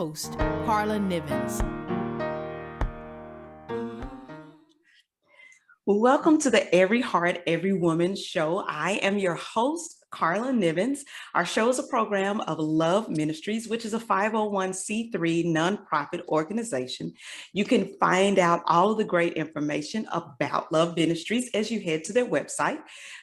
host, Karla Nivens. Welcome to the Every Heart, Every Woman show. I am your host, Karla Nivens. Our show is a program of Love Ministries, which is a 501c3 nonprofit organization. You can find out all of the great information about Love Ministries as you head to their website.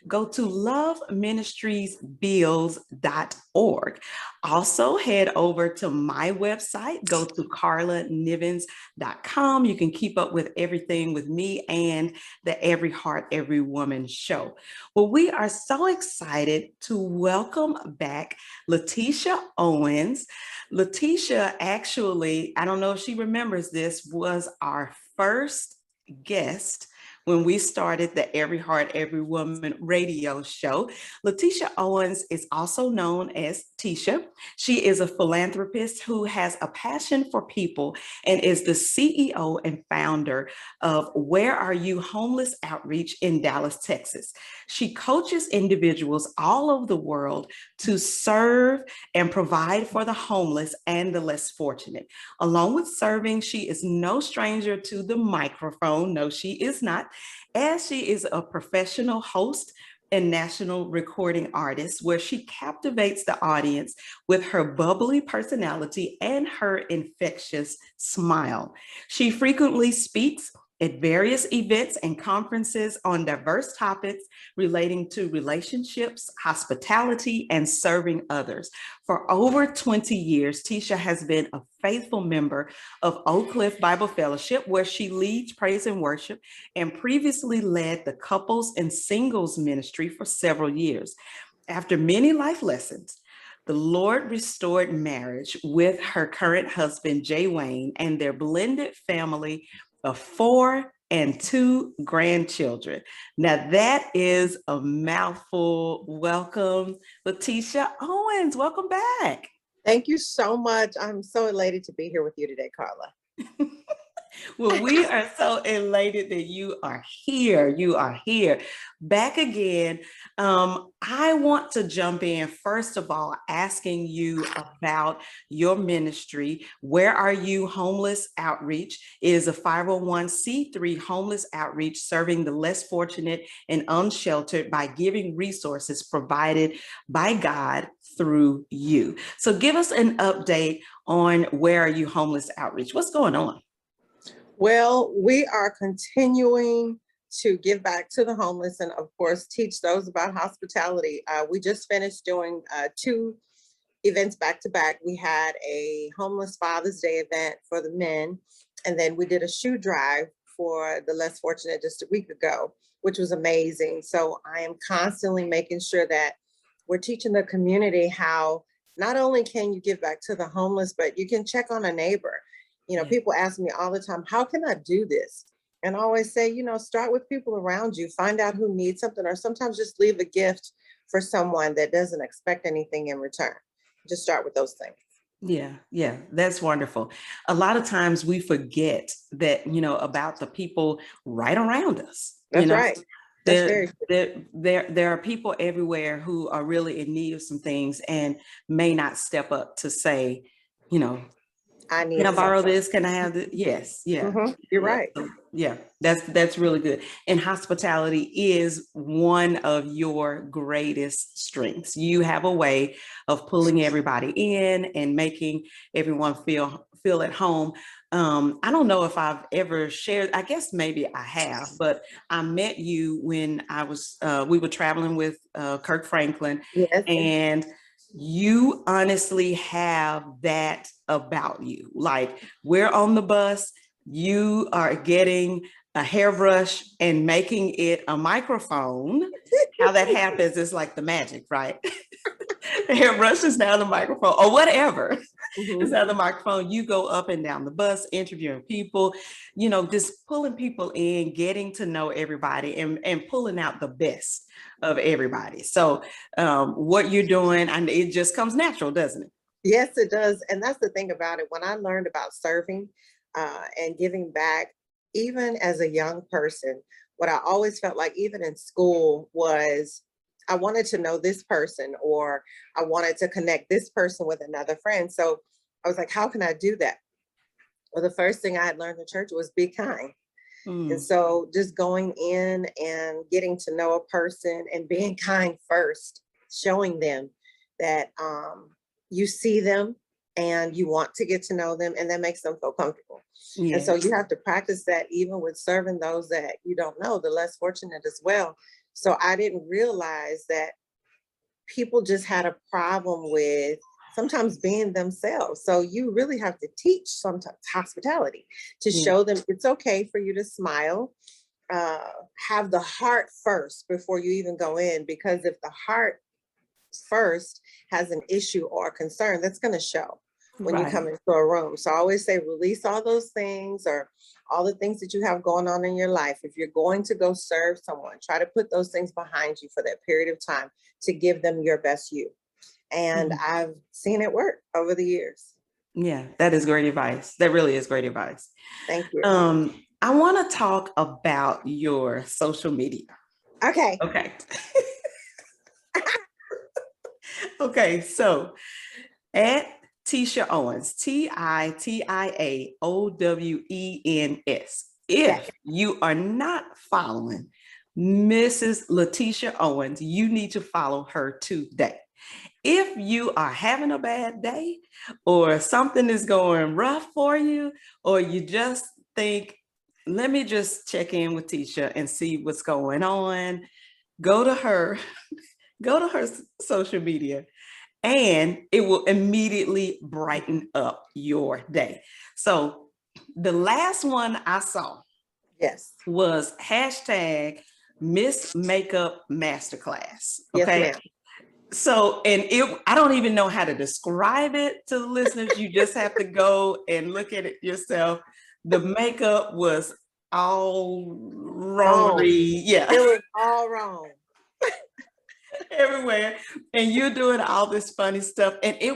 Go to loveministriesbills.org. Also, head over to my website. Go to karlanivens.com. You can keep up with everything with me and the Every Heart, Every Woman show. Well, we are so excited to welcome back LeTitia Owens. LeTitia actually, I don't know if she remembers this, was our first guest when we started the Every Heart, Every Woman radio show. LeTitia Owens is also known as Tisha. She is a philanthropist who has a passion for people and is the CEO and founder of Where Are You Homeless Outreach in Dallas, Texas. She coaches individuals all over the world to serve and provide for the homeless and the less fortunate. Along with serving, she is no stranger to the microphone. No, she is not, as she is a professional host and national recording artist, where she captivates the audience with her bubbly personality and her infectious smile. She frequently speaks at various events and conferences on diverse topics relating to relationships, hospitality, and serving others. For over 20 years, Tisha has been a faithful member of Oak Cliff Bible Fellowship, where she leads praise and worship, and previously led the couples and singles ministry for several years. After many life lessons, the Lord restored marriage with her current husband, Jay Wayne, and their blended family of 4 and 2 grandchildren. Now that is a mouthful. Welcome, LeTitia Owens. Welcome back. Thank you so much. I'm so elated to be here with you today, Karla. Well, we are so elated that you are here. You are here back again. I want to jump in, first of all, asking you about your ministry. Where Are You Homeless Outreach? It is a 501c3 homeless outreach serving the less fortunate and unsheltered by giving resources provided by God through you. So give us an update on Where Are You Homeless Outreach? What's going on? Well, we are continuing to give back to the homeless and, of course, teach those about hospitality. We just finished doing 2 events back to back. We had a Homeless Father's Day event for the men, and then we did a shoe drive for the less fortunate just a week ago, which was amazing. So I am constantly making sure that we're teaching the community how not only can you give back to the homeless, but you can check on a neighbor. You know, people ask me all the time, how can I do this? And I always say, start with people around you, find out who needs something, or sometimes just leave a gift for someone that doesn't expect anything in return. Just start with those things. Yeah, that's wonderful. A lot of times we forget that, about the people right around us. That's right. That's very true. There are people everywhere who are really in need of some things and may not step up to say, I need can I borrow this? Can I have this? Yes. Yeah. Mm-hmm. You're right. Yeah, that's really good. And hospitality is one of your greatest strengths. You have a way of pulling everybody in and making everyone feel at home. I don't know if I've ever shared, I guess maybe I have, but I met you when we were traveling with Kirk Franklin. Yes. And you honestly have that about you. Like, we're on the bus, you are getting a hairbrush and making it a microphone. How that happens is like the magic, right? The hairbrush is now the microphone, or whatever. Mm-hmm. Is now the microphone. You go up and down the bus, interviewing people, just pulling people in, getting to know everybody, and pulling out the best of everybody. So what you're doing, and it just comes natural, doesn't it? Yes, it does. And that's the thing about it. When I learned about serving and giving back, even as a young person, what I always felt like, even in school, was I wanted to know this person, or I wanted to connect this person with another friend. So I was like, how can I do that? Well, the first thing I had learned in church was be kind. And so just going in and getting to know a person and being kind first, showing them that you see them and you want to get to know them, and that makes them feel comfortable. And so you have to practice that even with serving those that you don't know, the less fortunate as well. So I didn't realize that people just had a problem with sometimes being themselves. So you really have to teach sometimes hospitality to show them it's okay for you to smile, have the heart first before you even go in, because if the heart first has an issue or a concern, that's going to show when you come into a room. So I always say, release all those things or all the things that you have going on in your life. If you're going to go serve someone, try to put those things behind you for that period of time to give them your best you. And I've seen it work over the years. Yeah, that is great advice. That really is great advice. Thank you. I want to talk about your social media. Okay. Okay, so at LeTitia Owens, TITIAOWENS. If you are not following Mrs. LeTitia Owens, you need to follow her today. If you are having a bad day or something is going rough for you, or you just think, let me just check in with Tisha and see what's going on, go to her social media, and it will immediately brighten up your day. So the last one I saw was hashtag Miss Makeup Masterclass. Okay. Yes, ma'am. So, and I don't even know how to describe it to the listeners. You just have to go and look at it yourself. The makeup was all wrong. Yeah. It was all wrong. Everywhere. And you're doing all this funny stuff. And I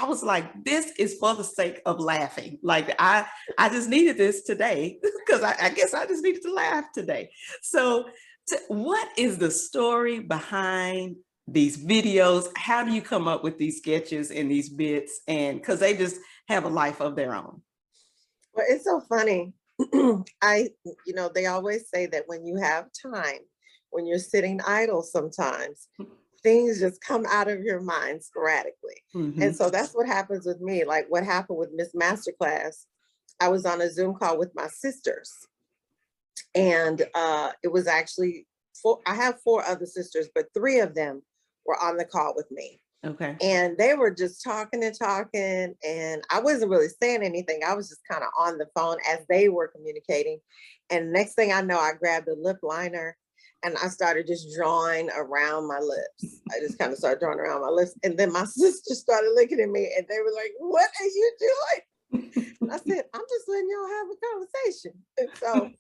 was like, this is for the sake of laughing. Like I just needed this today because I guess I just needed to laugh today. So what is the story behind these videos? How do you come up with these sketches and these bits? And because they just have a life of their own. Well, it's so funny. They always say that when you have time, when you're sitting idle, sometimes things just come out of your mind sporadically. And so that's what happens with me. Like what happened with Miss Masterclass, I was on a Zoom call with my sisters. And it was actually I have 4 other sisters, but 3 of them were on the call with me. Okay. And they were just talking and talking, and I wasn't really saying anything. I was just kind of on the phone as they were communicating. And next thing I know, I grabbed a lip liner and I started just drawing around my lips. I just kind of started drawing around my lips. And then my sister started looking at me and they were like, "What are you doing?" And I said, "I'm just letting y'all have a conversation." And so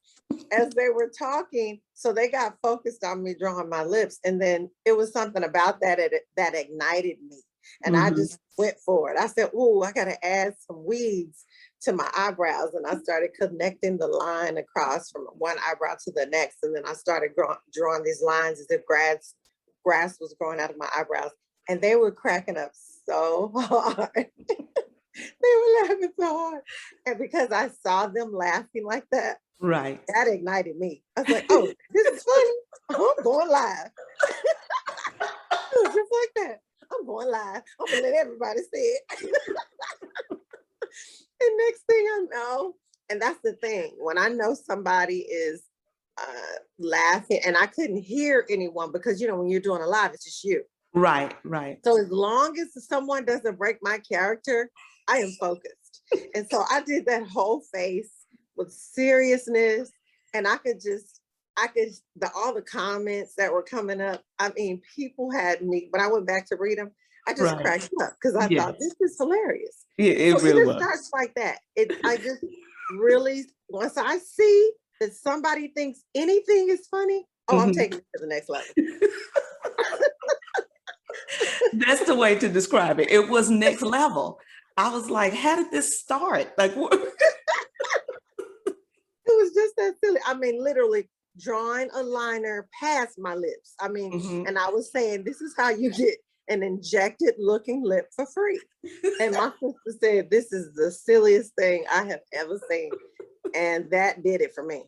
as they were talking, so they got focused on me drawing my lips. And then it was something about that ignited me. And I just went for it. I said, "Ooh, I got to add some weeds to my eyebrows." And I started connecting the line across from one eyebrow to the next. And then I started drawing these lines as if grass was growing out of my eyebrows. And they were cracking up so hard. They were laughing so hard. And because I saw them laughing like that, that ignited me. I was like, "Oh, this is funny. I'm going live." It was just like that. I'm going live. I'm gonna let everybody see it. And next thing I know, and that's the thing, when I know somebody is laughing, and I couldn't hear anyone because when you're doing a live, it's just you. Right. So as long as someone doesn't break my character, I am focused. And so I did that whole face with seriousness, and all the comments that were coming up. I mean, people had me, when I went back to read them, I just cracked up because I thought this is hilarious. Yeah, it really was. Starts like that. I just really, once I see that somebody thinks anything is funny, I'm taking it to the next level. That's the way to describe it. It was next level. I was like, how did this start? Like, what? It was just that silly. I mean, literally drawing a liner past my lips. I mean, and I was saying, this is how you get an injected looking lip for free. And my sister said, this is the silliest thing I have ever seen. And that did it for me.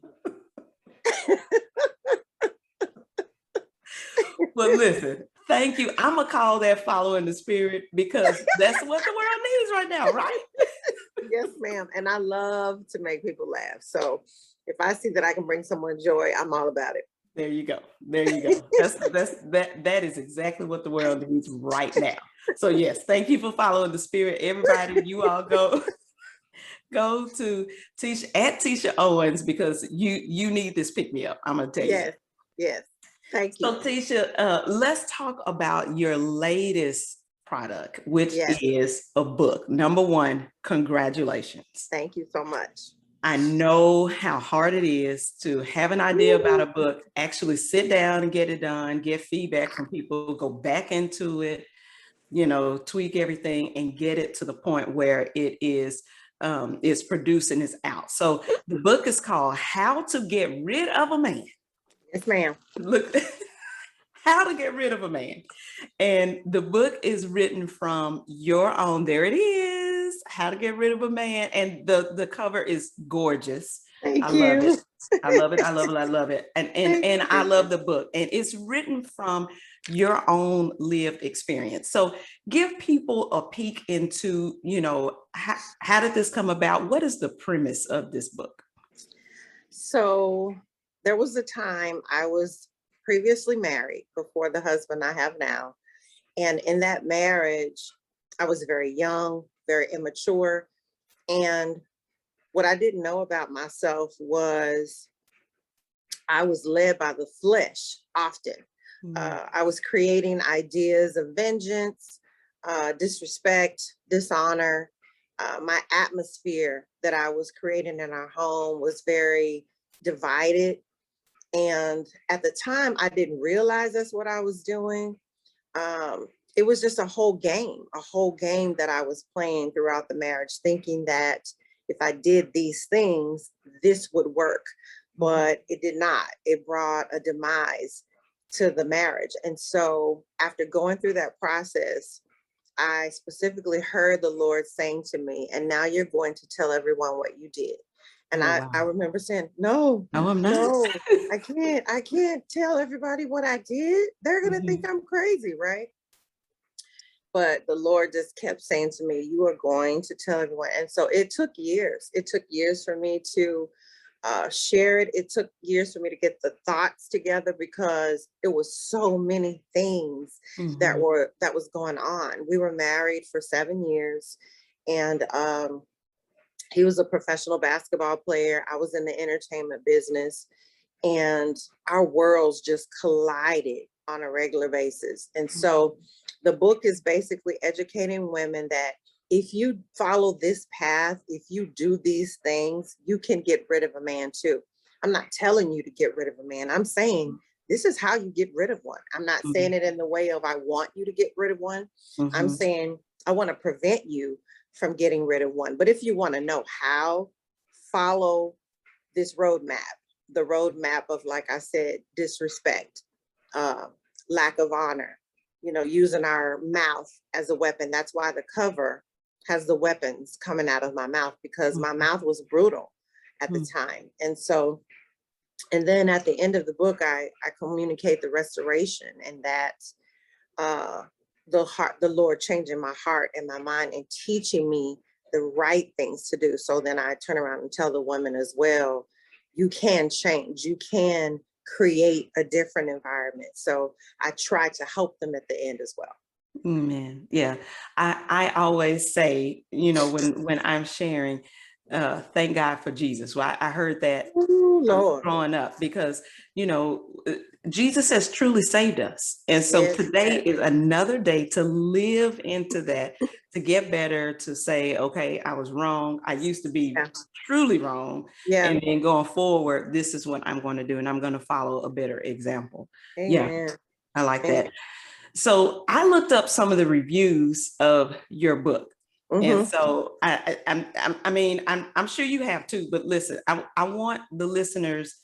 Well, listen, thank you. I'm gonna call that following the spirit, because that's what the world needs right now, right? Yes, ma'am. And I love to make people laugh. So if I see that I can bring someone joy, I'm all about it. There you go. There you go. That is exactly what the world needs right now. So yes, thank you for following the spirit. Everybody, you all go to Tisha Owens, because you need this pick me up. I'm gonna tell you. Yes. Thank you. So Tisha, let's talk about your latest product, which is a book. Number one, congratulations. Thank you so much. I know how hard it is to have an idea about a book, actually sit down and get it done, get feedback from people, go back into it, tweak everything and get it to the point where it is produced and is out. So the book is called How to Get Rid of a Man. Yes, ma'am. Look, How to Get Rid of a Man. And the book is written from your own, there it is, How to Get Rid of a Man. And the cover is gorgeous. Thank you. Love it. I love it. I love it. I love it. And I love the book. And it's written from your own lived experience. So give people a peek into, how did this come about? What is the premise of this book? So there was a time I was previously married before the husband I have now. And in that marriage, I was very young, very immature. And what I didn't know about myself was I was led by the flesh often. I was creating ideas of vengeance, disrespect, dishonor. My atmosphere that I was creating in our home was very divided. And at the time, I didn't realize that's what I was doing. It was just a whole game that I was playing throughout the marriage, thinking that if I did these things, this would work, but it did not. It brought a demise to the marriage. And so after going through that process, I specifically heard the Lord saying to me, and now you're going to tell everyone what you did. And I remember saying, no, I'm not. No, I can't tell everybody what I did. They're going to think I'm crazy, right? But the Lord just kept saying to me, you are going to tell everyone. And so it took years. It took years for me to share it. It took years for me to get the thoughts together, because it was so many things that was going on. We were married for 7 years, and he was a professional basketball player. I was in the entertainment business, and our worlds just collided on a regular basis. And so the book is basically educating women that if you follow this path, if you do these things, you can get rid of a man too. I'm not telling you to get rid of a man. I'm saying this is how you get rid of one. I'm not saying it in the way of I want you to get rid of one. I'm saying I want to prevent you from getting rid of one. But if you want to know how, follow this roadmap, the roadmap of, like I said, disrespect, lack of honor, using our mouth as a weapon. That's why the cover has the weapons coming out of my mouth, because my mouth was brutal at the time. And so, and then at the end of the book, I communicate the restoration, and that the Lord changing my heart and my mind and teaching me the right things to do. So then I turn around and tell the women as well, you can change, you can create a different environment. So I try to help them at the end as well. Man, yeah. I always say, when I'm sharing, thank God for Jesus. Well, I heard that growing up, because, Jesus has truly saved us. And so today is another day to live into that, to get better, to say, okay, I was wrong. I used to be truly wrong. And then going forward, this is what I'm going to do. And I'm going to follow a better example. Amen. I like that. So I looked up some of the reviews of your book. And so I'm sure you have too, but listen, I want the listeners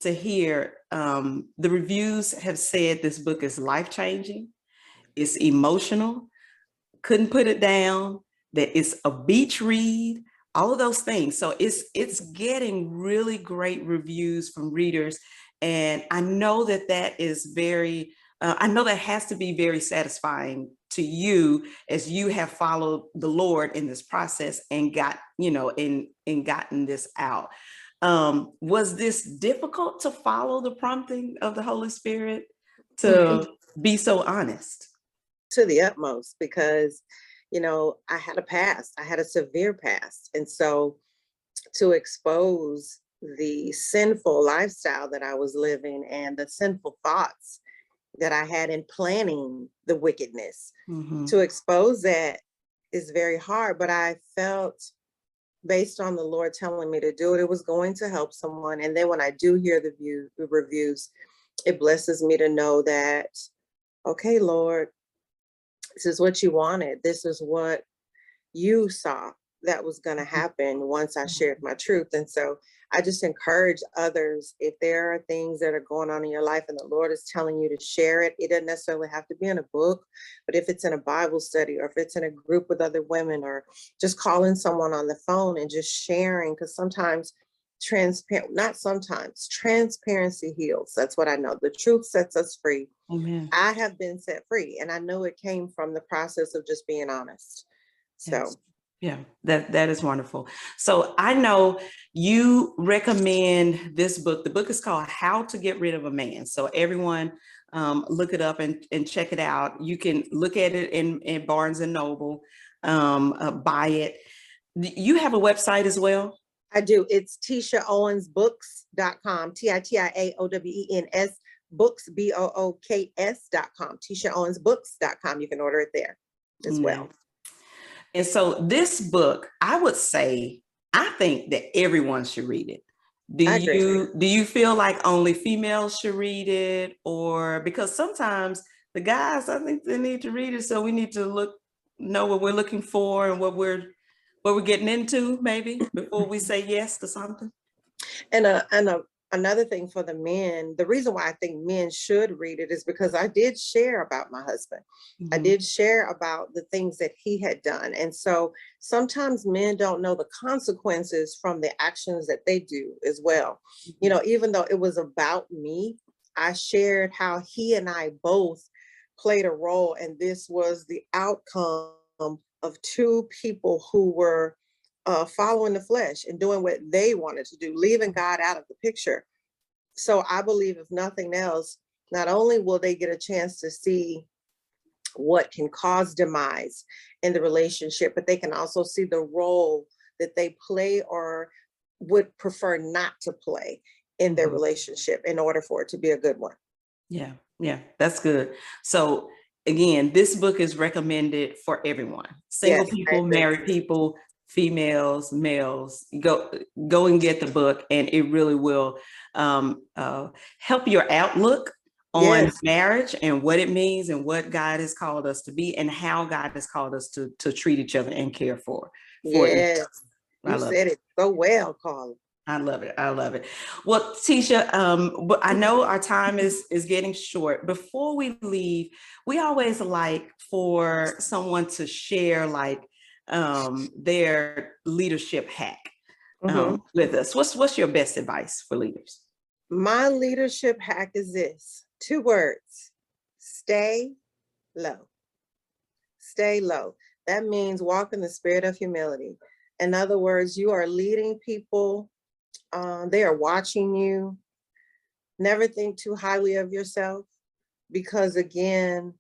to hear, the reviews have said this book is life-changing. it's emotional, couldn't put it down, that it's a beach read, all of those things. So it's getting really great reviews from readers. And I know that that is very, I know that has to be very satisfying to you as you have followed the Lord in this process and got, you know, and gotten this out. Was this difficult to follow the prompting of the Holy Spirit to be so honest? To the utmost, because, you know, I had a past, I had a severe past. And so to expose the sinful lifestyle that I was living and the sinful thoughts that I had in planning the wickedness, to expose that is very hard. But I felt, based on the Lord telling me to do it, it was going to help someone. And then when I do hear the reviews, it blesses me to know that, okay, Lord, this is what you wanted. This is what you saw that was going to happen once I shared my truth. And so I just encourage others, if there are things that are going on in your life and the Lord is telling you to share it, it doesn't necessarily have to be in a book, but if it's in a Bible study, or if it's in a group with other women, or just calling someone on the phone and just sharing, because sometimes transparency heals. That's what I know. The truth sets us free. Amen. I have been set free, and I know it came from the process of just being honest. So yes. Yeah, that is wonderful. So I know you recommend this book. The book is called How to Get Rid of a Man. So everyone look it up and check it out. You can look at it in Barnes and Noble, buy it. You have a website as well? I do. It's TitiaOwensBooks.com, TitiaOwens books, BOOKS.com, TitiaOwensBooks.com. You can order it there as well. And so this book, I would say, I think that everyone should read it. Do you feel like only females should read it? Or because sometimes the guys, I think they need to read it. So we need to know what we're looking for and what we're getting into, maybe before we say yes to something. And another thing for the men, the reason why I think men should read it is because I did share about my husband. I did share about the things that he had done. And so sometimes men don't know the consequences from the actions that they do as well. You know, even though it was about me, I shared how he and I both played a role. And this was the outcome of two people who were following the flesh and doing what they wanted to do, leaving God out of the picture. So I believe, if nothing else, not only will they get a chance to see what can cause demise in the relationship, but they can also see the role that they play or would prefer not to play in their relationship in order for it to be a good one. Yeah, that's good. So again, this book is recommended for everyone. Single people, married people, females, males. Go and get the book, and it really will help your outlook on marriage and what it means and what God has called us to be and how God has called us to treat each other and care for each other. You said it so well, Karla. I love it. I love it. Well, Tisha, but I know our time is getting short. Before we leave, we always like for someone to share like their leadership hack with us. What's your best advice for leaders? My leadership hack is this: 2 words: stay low. Stay low. That means walk in the spirit of humility. In other words, you are leading people. They are watching you. Never think too highly of yourself, because again,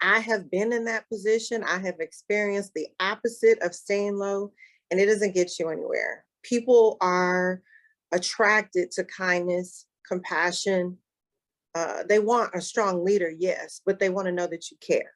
I have been in that position. I have experienced the opposite of staying low, and it doesn't get you anywhere. People are attracted to kindness, compassion. They want a strong leader, yes, but they want to know that you care.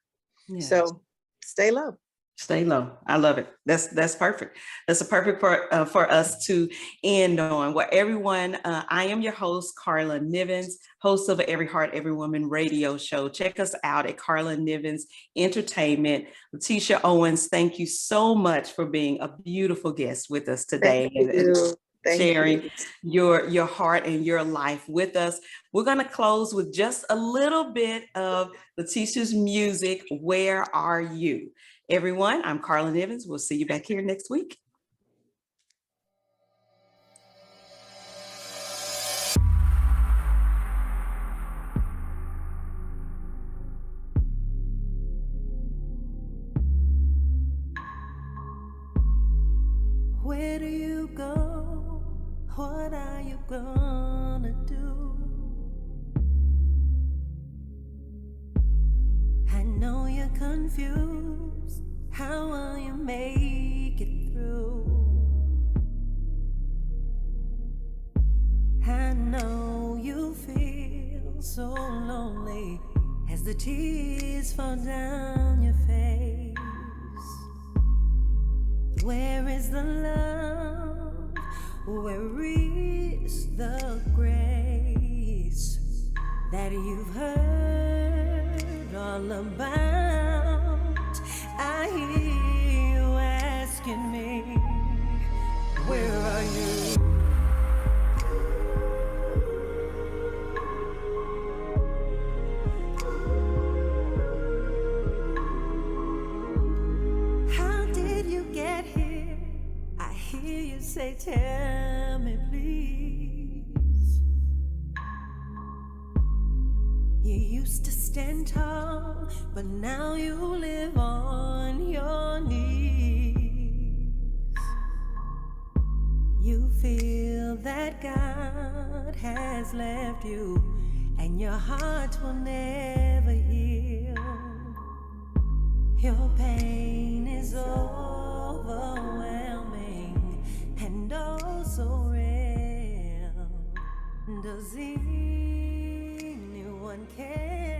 Yes. So stay low. Stay low. I love it. That's perfect. That's a perfect for us to end on. Well, everyone, I am your host, Karla Nivens, host of Every Heart, Every Woman radio show. Check us out at Karla Nivens Entertainment. LeTitia Owens, thank you so much for being a beautiful guest with us today. Thank you. sharing your heart and your life with us. We're going to close with just a little bit of LeTitia's music. Where are you? Everyone, I'm Karla Nivens. We'll see you back here next week. Where do you go? What are you gonna do? I know you're confused. How will you make it through? I know you feel so lonely as the tears fall down your face. Where is the love? Where is the grace that you've heard all about? I hear you asking me, where are you? Say, tell me please. You used to stand tall, but now you live on your knees. You feel that God has left you, and your heart will never heal. Your pain is overwhelming and oh so real. Does anyone care?